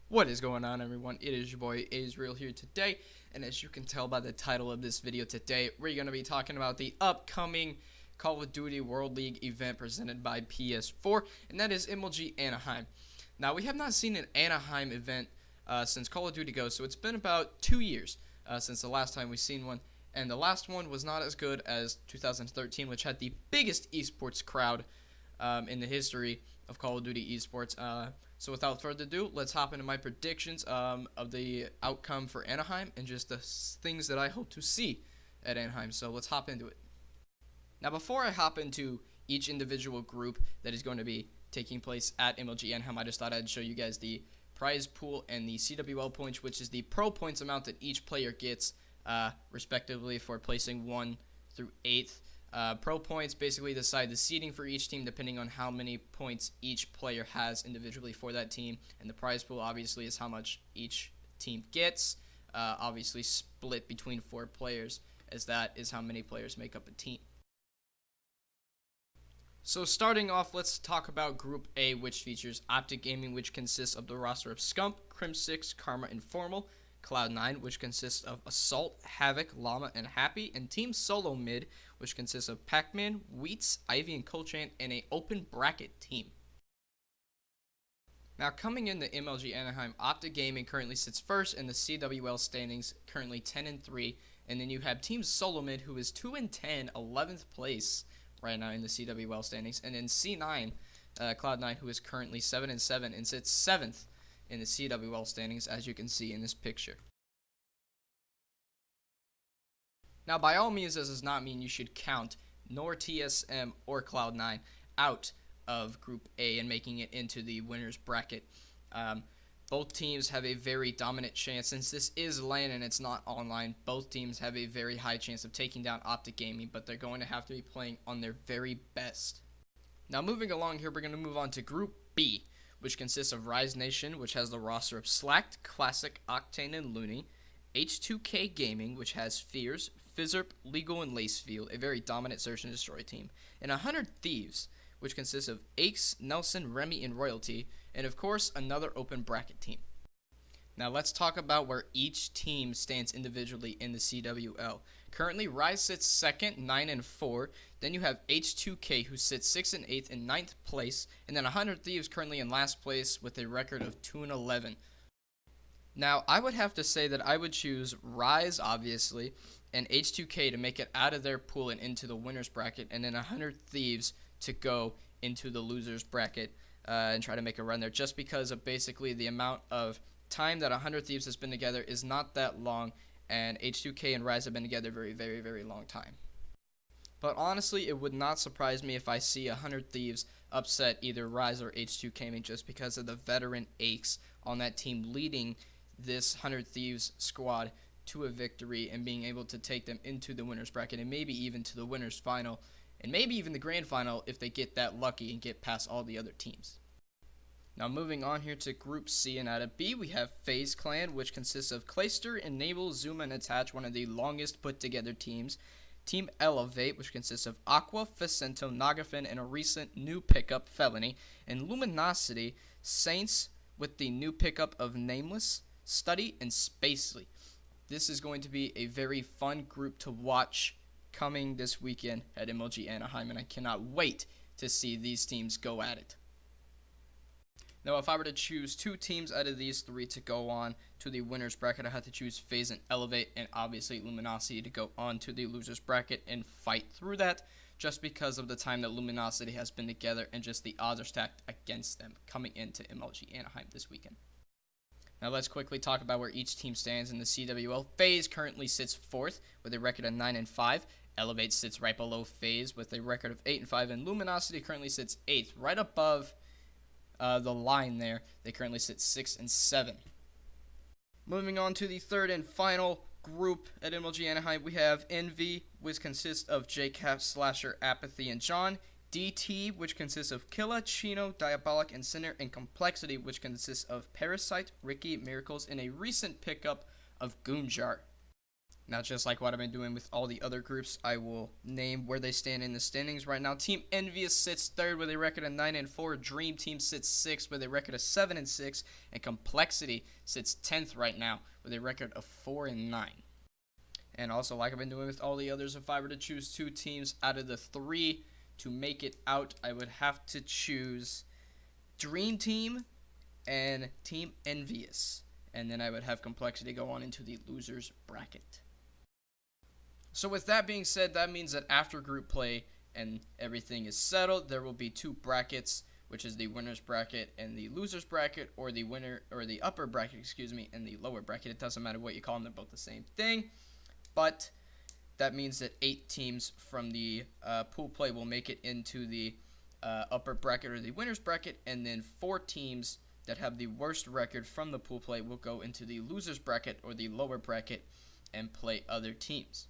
What is going on, everyone? It is your boy Azrael here today, and as you can tell by the title of this video today, we're going to be talking about the upcoming Call of Duty World League event presented by PS4, and that is MLG Anaheim. Now, we have not seen an Anaheim event since Call of Duty Go, so it's been about 2 years since the last time we've seen one, and the last one was not as good as 2013, which had the biggest esports crowd in the history of Call of Duty esports. So without further ado, let's hop into my predictions of the outcome for Anaheim and just the things that I hope to see at Anaheim. So let's hop into it. Now, before I hop into each individual group that is going to be taking place at MLG Anaheim, I just thought I'd show you guys the prize pool and the CWL points, which is the pro points amount that each player gets, respectively, for placing 1 through 8th. Pro points basically decide the seeding for each team depending on how many points each player has individually for that team. And the prize pool obviously is how much each team gets, obviously split between 4 players, as that is how many players make up a team. So starting off, let's talk about Group A, which features Optic Gaming, which consists of the roster of Scump, Crim6, Karma, and Formal. Cloud9, which consists of Assault, Havoc, Llama, and Happy, and Team Solo Mid, which consists of Pac-Man, Wheats, Ivy, and Colchant, and an open bracket team. Now, coming into MLG Anaheim, Optic Gaming currently sits first in the CWL standings, currently 10-3, and then you have Team Solo Mid, who is 2-10, 11th place right now in the CWL standings, and then C9, Cloud9, who is currently 7-7 and sits 7th in the CWL standings, as you can see in this picture. Now, by all means, this does not mean you should count nor TSM or Cloud9 out of Group A and making it into the winner's bracket. Both teams have a very dominant chance. Since this is LAN and it's not online, both teams have a very high chance of taking down Optic Gaming, but they're going to have to be playing on their very best. Now, moving along here, we're going to move on to Group B, which consists of Rise Nation, which has the roster of Slacked, Classic, Octane, and Looney, H2K Gaming, which has Fears, Fizzerp, Legal, and Lacefield, a very dominant Search and Destroy team, and 100 Thieves, which consists of Ace, Nelson, Remy, and Royalty, and of course, another open bracket team. Now let's talk about where each team stands individually in the CWL. Currently, Rise sits 2nd, 9-4. Then you have H2K, who sits 6th and 8th in 9th place. And then 100 Thieves currently in last place with a record of 2-11. Now, I would have to say that I would choose Rise, obviously, and H2K to make it out of their pool and into the winner's bracket. And then 100 Thieves to go into the loser's bracket and try to make a run there. Just because of basically the amount of time that 100 Thieves has been together is not that long, and H2K and Rise have been together very, very, very long time. But honestly, it would not surprise me if I see 100 Thieves upset either Rise or H2K just because of the veteran aches on that team leading this 100 Thieves squad to a victory and being able to take them into the winner's bracket and maybe even to the winner's final and maybe even the grand final if they get that lucky and get past all the other teams. Now, moving on here to Group C, and out of B, we have FaZe Clan, which consists of Clayster, Enable, Zuma, and Attach, one of the longest put-together teams. Team Elevate, which consists of Aqua, Facento, Nagafin, and a recent new pickup, Felony. And Luminosity, Saints, with the new pickup of Nameless, Study, and Spacely. This is going to be a very fun group to watch coming this weekend at MLG Anaheim, and I cannot wait to see these teams go at it. Now, if I were to choose 2 teams out of these 3 to go on to the winner's bracket, I had to choose FaZe and Elevate, and obviously Luminosity to go on to the loser's bracket and fight through that, just because of the time that Luminosity has been together and just the odds are stacked against them coming into MLG Anaheim this weekend. Now, let's quickly talk about where each team stands in the CWL. FaZe currently sits 4th with a record of 9-5. Elevate sits right below FaZe with a record of 8-5, and Luminosity currently sits 8th, right above the line there. They currently sit 6-7. Moving on to the third and final group at MLG Anaheim, we have Envy, which consists of JCap, Slasher, Apathy, and John. DT, which consists of Killa, Chino, Diabolic, and Sinner. And Complexity, which consists of Parasite, Ricky, Miracles, and a recent pickup of Goonjar. Now, just like what I've been doing with all the other groups, I will name where they stand in the standings right now. Team Envious sits third with a record of 9-4. Dream Team sits sixth with a record of 7-6, and Complexity sits 10th right now with a record of 4-9. And also, like I've been doing with all the others, if I were to choose two teams out of the three to make it out, I would have to choose Dream Team and Team Envious. And then I would have Complexity go on into the losers bracket. So with that being said, that means that after group play and everything is settled, there will be two brackets, which is the winners bracket and the losers bracket, or the winner or the upper bracket, and the lower bracket. It doesn't matter what you call them; they're both the same thing. But that means that 8 teams from the pool play will make it into the upper bracket or the winners bracket, and then 4 teams that have the worst record from the pool play will go into the losers bracket or the lower bracket and play other teams.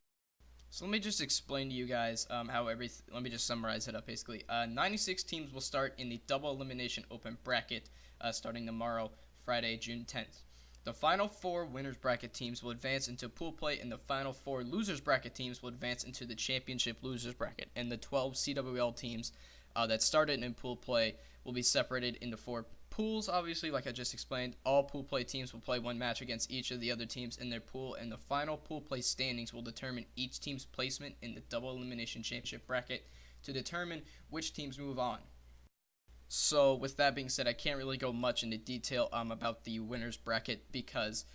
So let me just explain to you guys let me just summarize it up basically. 96 teams will start in the double elimination open bracket starting tomorrow, Friday, June 10th. The final 4 winners bracket teams will advance into pool play, and the final 4 losers bracket teams will advance into the championship losers bracket. And the 12 CWL teams that started in pool play will be separated into 4 pools. Obviously, like I just explained, all pool play teams will play one match against each of the other teams in their pool, and the final pool play standings will determine each team's placement in the double elimination championship bracket to determine which teams move on. So with that being said, I can't really go much into detail about the winners bracket because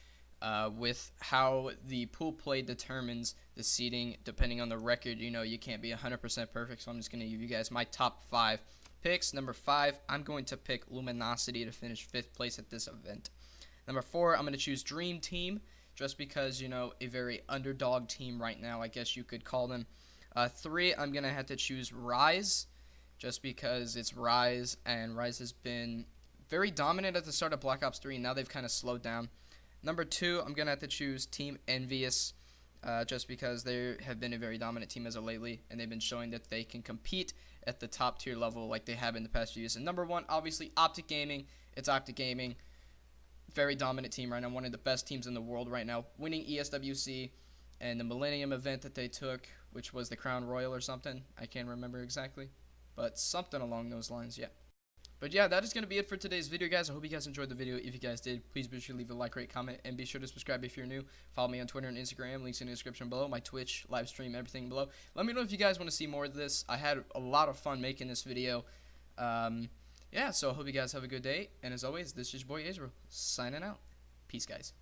with how the pool play determines the seeding, depending on the record, you can't be 100% perfect. So I'm just going to give you guys my top 5 picks. Number 5, I'm going to pick Luminosity to finish 5th place at this event. Number 4, I'm going to choose Dream Team just because, a very underdog team right now, I guess you could call them. 3, I'm going to have to choose Rise just because it's Rise, and Rise has been very dominant at the start of Black Ops 3, and now they've kind of slowed down. Number 2, I'm going to have to choose Team Envious just because they have been a very dominant team as of lately, and they've been showing that they can compete at the top tier level like they have in the past few years. And number 1, obviously, Optic Gaming. It's Optic Gaming. Very dominant team right now. One of the best teams in the world right now. Winning ESWC and the Millennium event that they took, which was the Crown Royal or something. I can't remember exactly. But something along those lines, yeah. But yeah, that is going to be it for today's video, guys. I hope you guys enjoyed the video. If you guys did, please be sure to leave a like, rate, comment, and be sure to subscribe if you're new. Follow me on Twitter and Instagram. Links in the description below. My Twitch, live stream, everything below. Let me know if you guys want to see more of this. I had a lot of fun making this video. Yeah, so I hope you guys have a good day. And as always, this is your boy Azrael, signing out. Peace, guys.